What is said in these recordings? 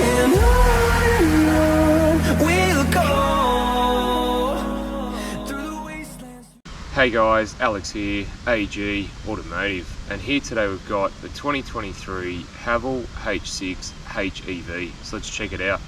and on we'll go through the wastelands. Hey guys, Alex here, AG Automotive, and here today we've got the 2023 Haval H6 Hev. So let's check it out.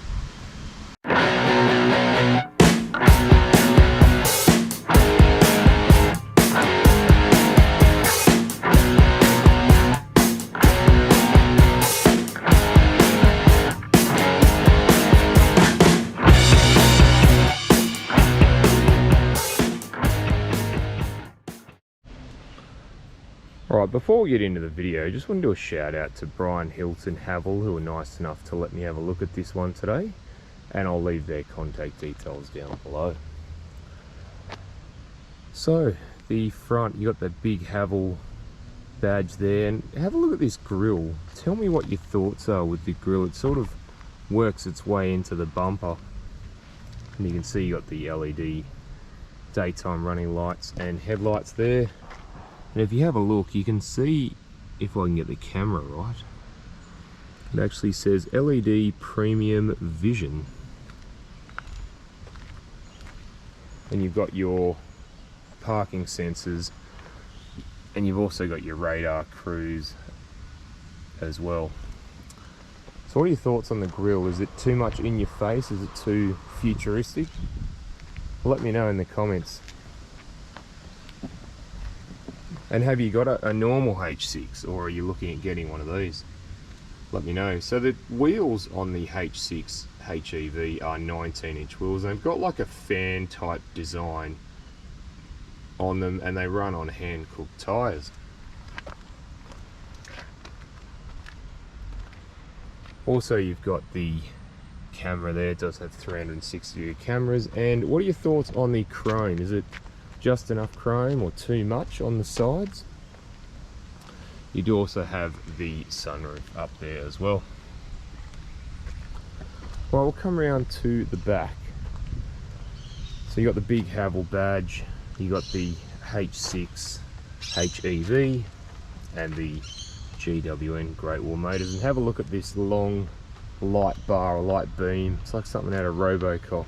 Alright, before we get into the video, just want to do a shout out to Brian Hilton Haval, who were nice enough to let me have a look at this one today, and I'll leave their contact details down below. So, the front, you got that big Haval badge there, and have a look at this grille. Tell me what your thoughts are with the grille. It sort of works its way into the bumper, and you can see you got the LED daytime running lights and headlights there. And if you have a look, you can see, if I can get the camera right, it actually says LED Premium Vision. And you've got your parking sensors, and you've also got your radar cruise as well. So what are your thoughts on the grille? Is it too much in your face? Is it too futuristic? Let me know in the comments. And have you got a normal H6, or are you looking at getting one of these? Let me know. So the wheels on the H6 Hev are 19-inch wheels, and they've got like a fan type design on them, and they run on hand cooked tyres. Also, you've got the camera there. It does have 360-degree cameras. And what are your thoughts on the chrome? Is it just enough chrome or too much on the sides? You do also have the sunroof up there as well. Well, we'll come around to the back. So you got the big Haval badge, you got the H6 Hev and the GWN Great Wall Motors, and have a look at this long light bar or light beam. It's like something out of RoboCop.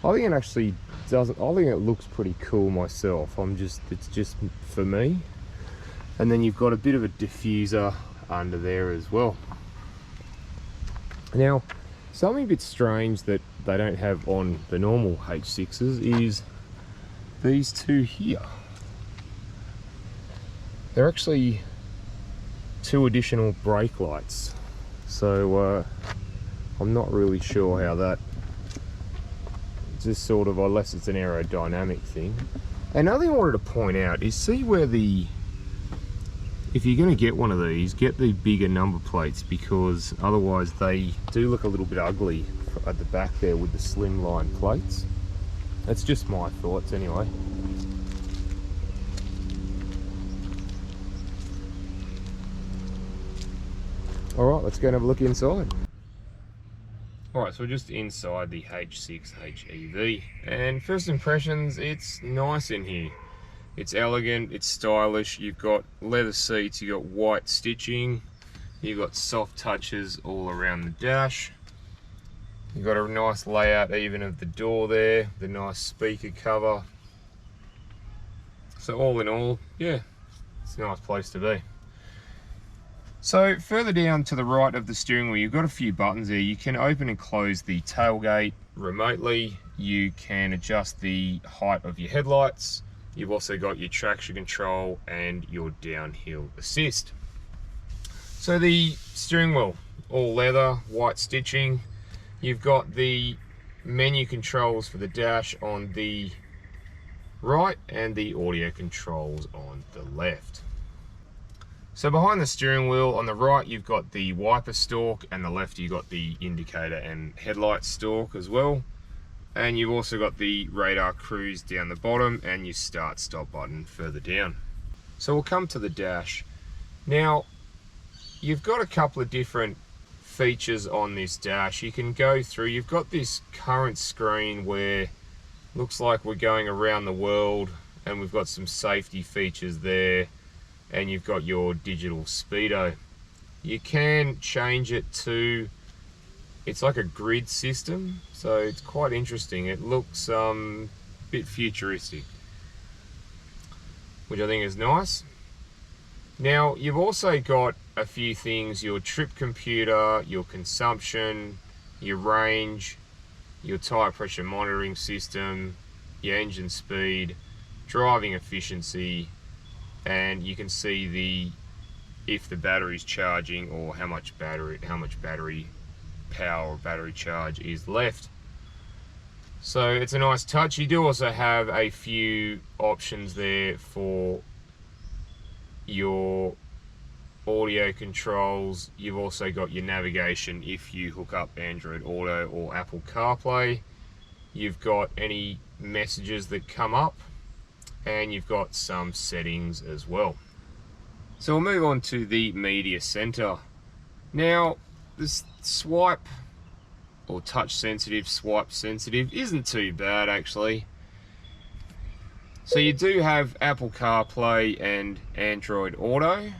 I think it actually doesn't, I think it looks pretty cool myself. It's just for me. And then you've got a bit of a diffuser under there as well. Now, something a bit strange that they don't have on the normal H6s is these two here. They're actually two additional brake lights. So I'm not really sure how that, just sort of, unless it's an aerodynamic thing. Another thing I wanted to point out is, see where the, if you're going to get one of these, get the bigger number plates, because otherwise they do look a little bit ugly at the back there with the slimline plates. That's just my thoughts anyway. Alright, let's go and have a look inside. Alright, so we're just inside the H6 Hev, and first impressions, it's nice in here. It's elegant, it's stylish, you've got leather seats, you've got white stitching, you've got soft touches all around the dash. You've got a nice layout even of the door there, the nice speaker cover. So all in all, yeah, it's a nice place to be. So further down to the right of the steering wheel, you've got a few buttons there. You can open and close the tailgate remotely. You can adjust the height of your headlights. You've also got your traction control and your downhill assist. So the steering wheel, all leather, white stitching. You've got the menu controls for the dash on the right and the audio controls on the left. So behind the steering wheel, on the right you've got the wiper stalk, and the left you've got the indicator and headlight stalk as well. And you've also got the radar cruise down the bottom and your start stop button further down. So we'll come to the dash. Now, you've got a couple of different features on this dash. You can go through, you've got this current screen where looks like we're going around the world, and we've got some safety features there. And you've got your digital speedo. You can change it to it's like a grid system, so it's quite interesting. It looks a bit futuristic, which I think is nice. Now you've also got a few things: your trip computer, your consumption, your range, your tire pressure monitoring system, your engine speed, driving efficiency, and you can see if the battery's charging or how much battery power or battery charge is left. So it's a nice touch. You do also have a few options there for your audio controls. You've also got your navigation if you hook up Android Auto or Apple CarPlay. You've got any messages that come up, and you've got some settings as well. So we'll move on to the media center. Now, this swipe or touch sensitive, swipe sensitive isn't too bad actually. So you do have Apple CarPlay and Android Auto.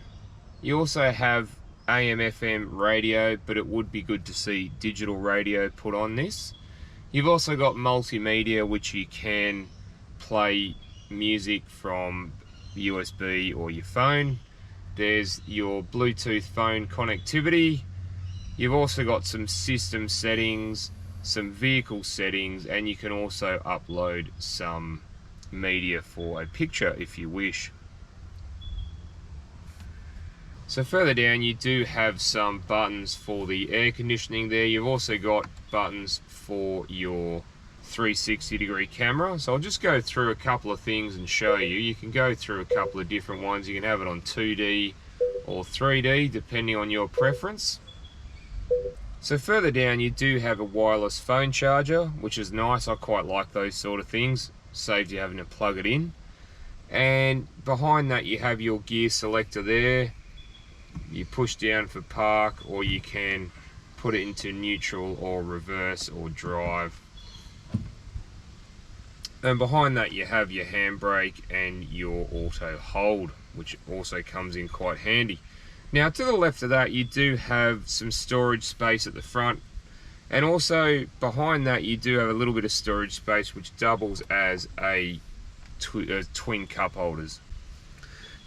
You also have AM/FM radio, but it would be good to see digital radio put on this. You've also got multimedia, which you can play music from USB or your phone. There's your Bluetooth phone connectivity. You've also got some system settings, some vehicle settings, and you can also upload some media for a picture if you wish. So further down you do have some buttons for the air conditioning there. You've also got buttons for your 360-degree camera. So I'll just go through a couple of things and show you. You can go through a couple of different ones. You can have it on 2D or 3D depending on your preference. So further down you do have a wireless phone charger, which is nice. I quite like those sort of things. Saves you having to plug it in. And behind that you have your gear selector there. You push down for park, or you can put it into neutral or reverse or drive. And behind that you have your handbrake and your auto hold, which also comes in quite handy. Now to the left of that you do have some storage space at the front, and also behind that you do have a little bit of storage space which doubles as a twin cup holders.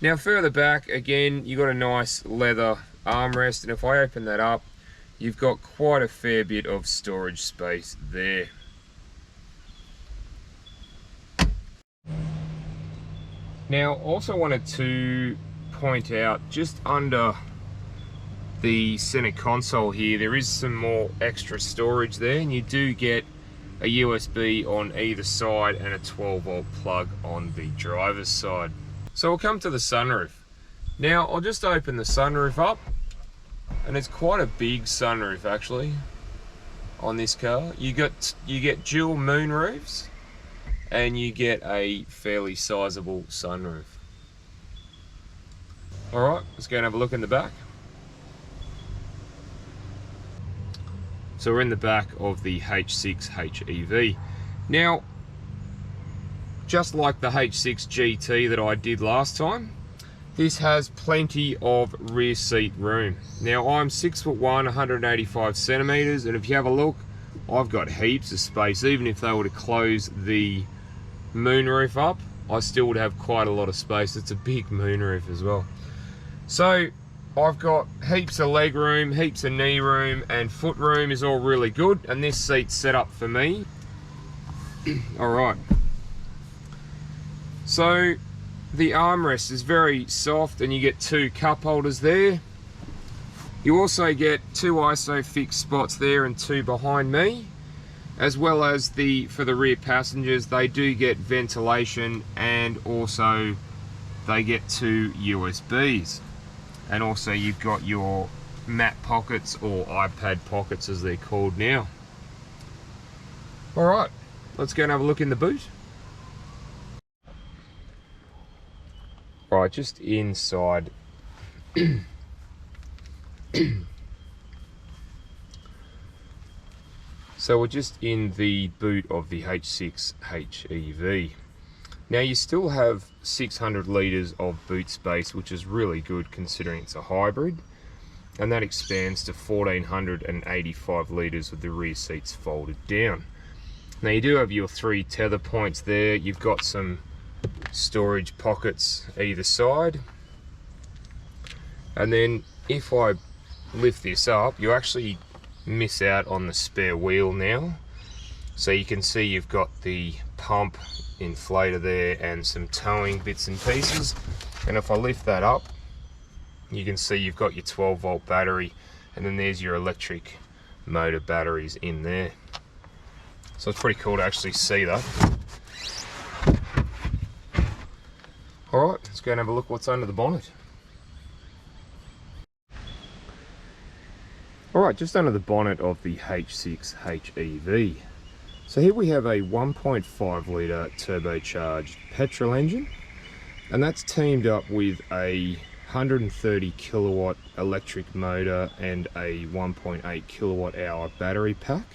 Now further back again you've got a nice leather armrest, and if I open that up you've got quite a fair bit of storage space there. Now also wanted to point out, just under the center console here there is some more extra storage there, and you do get a USB on either side and a 12-volt plug on the driver's side. So we'll come to the sunroof. Now I'll just open the sunroof up, and it's quite a big sunroof actually on this car. You get dual moon roofs, and you get a fairly sizable sunroof. Alright, let's go and have a look in the back. So we're in the back of the H6 Hev. Now, just like the H6 GT that I did last time, this has plenty of rear seat room. Now I'm 6'1", 185 centimeters, and if you have a look, I've got heaps of space. Even if they were to close the moonroof up, I still would have quite a lot of space. It's a big moonroof as well. So I've got heaps of leg room, heaps of knee room, and foot room is all really good, and this seat's set up for me. Alright, so the armrest is very soft, and you get two cup holders there. You also get two ISOFIX spots there and two behind me, as well as for the rear passengers they do get ventilation, and also they get two USBs. And also you've got your mat pockets, or iPad pockets as they're called now. Alright, let's go and have a look in the boot. Right, just inside. So we're just in the boot of the H6 Hev. Now you still have 600 litres of boot space, which is really good considering it's a hybrid. and that expands to 1485 litres with the rear seats folded down. Now you do have your 3 tether points there. You've got some storage pockets either side, and then if I lift this up, you actually miss out on the spare wheel now. So you can see you've got the pump inflator there and some towing bits and pieces. And if I lift that up, you can see you've got your 12-volt battery, and then there's your electric motor batteries in there. So it's pretty cool to actually see that. Alright, let's go and have a look what's under the bonnet. Alright, just under the bonnet of the H6 Hev. So here we have a 1.5 litre turbocharged petrol engine, and that's teamed up with a 130 kilowatt electric motor and a 1.8 kilowatt hour battery pack,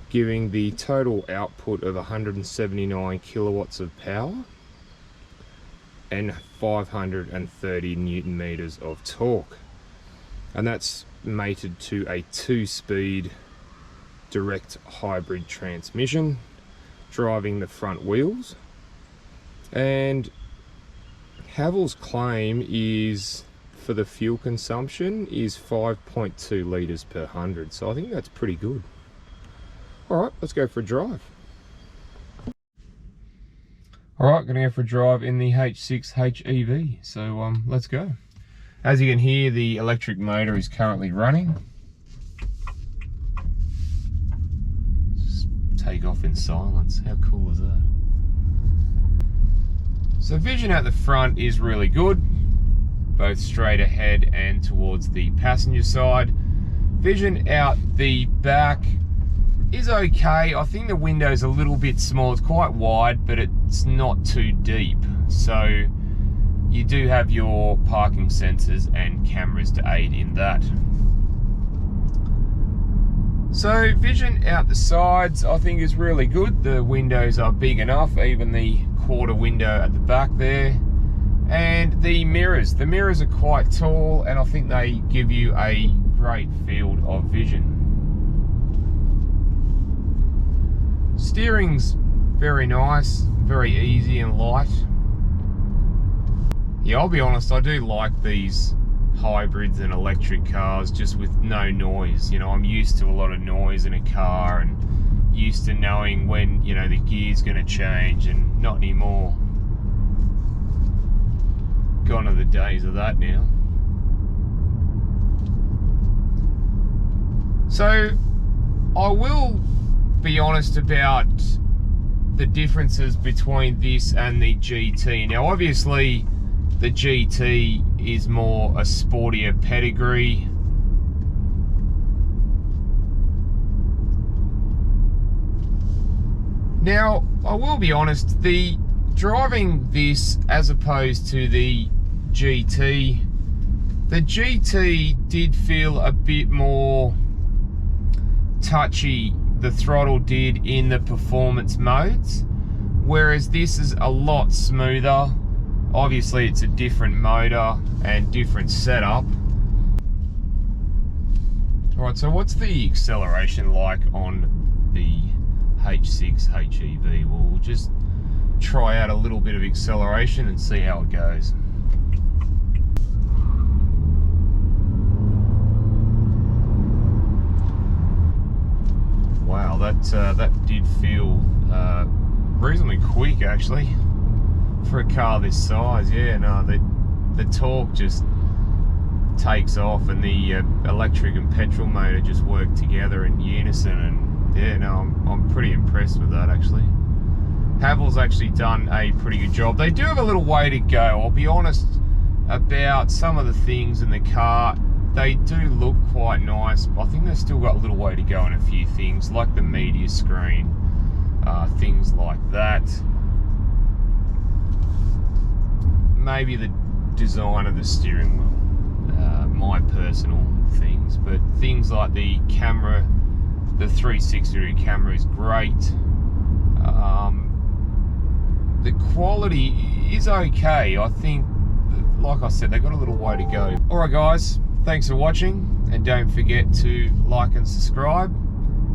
giving the total output of 179 kilowatts of power and 530 newton meters of torque. And that's mated to a 2-speed direct hybrid transmission driving the front wheels. And Haval's claim is for the fuel consumption is 5.2 litres per 100, so I think that's pretty good. Alright, let's go for a drive. Alright, gonna go for a drive in the H6 Hev, so let's go. As you can hear, the electric motor is currently running. Just take off in silence, how cool is that? So vision at the front is really good, both straight ahead and towards the passenger side. Vision out the back is okay. I think the window's a little bit small. It's quite wide, but it's not too deep. So you do have your parking sensors and cameras to aid in that. So vision out the sides I think is really good. The windows are big enough, even the quarter window at the back there. And the mirrors are quite tall, and I think they give you a great field of vision. Steering's very nice, very easy and light. Yeah, I'll be honest, I do like these hybrids and electric cars just with no noise. You know, I'm used to a lot of noise in a car and used to knowing when, you know, the gear's gonna change, and not anymore. Gone are the days of that now. So I will be honest about the differences between this and the GT. Now obviously the GT is more a sportier pedigree. Now I will be honest, the driving this as opposed to the GT did feel a bit more touchy, the throttle did, in the performance modes, whereas this is a lot smoother. Obviously it's a different motor and different setup. Alright, so what's the acceleration like on the H6 Hev? Well, we'll just try out a little bit of acceleration and see how it goes. Wow, that did feel reasonably quick actually for a car this size. Yeah, no, the torque just takes off, and the electric and petrol motor just work together in unison, and yeah, no, I'm pretty impressed with that actually. Haval's actually done a pretty good job. They do have a little way to go. I'll be honest about some of the things in the car. They do look quite nice, but I think they've still got a little way to go on a few things, like the media screen, things like that. Maybe the design of the steering wheel, my personal things, but things like the camera, the 360 camera is great. The quality is okay. I think, like I said, they've got a little way to go. Alright guys, Thanks for watching, and don't forget to like and subscribe,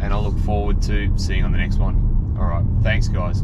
and I look forward to seeing you on the next one. All right, thanks guys.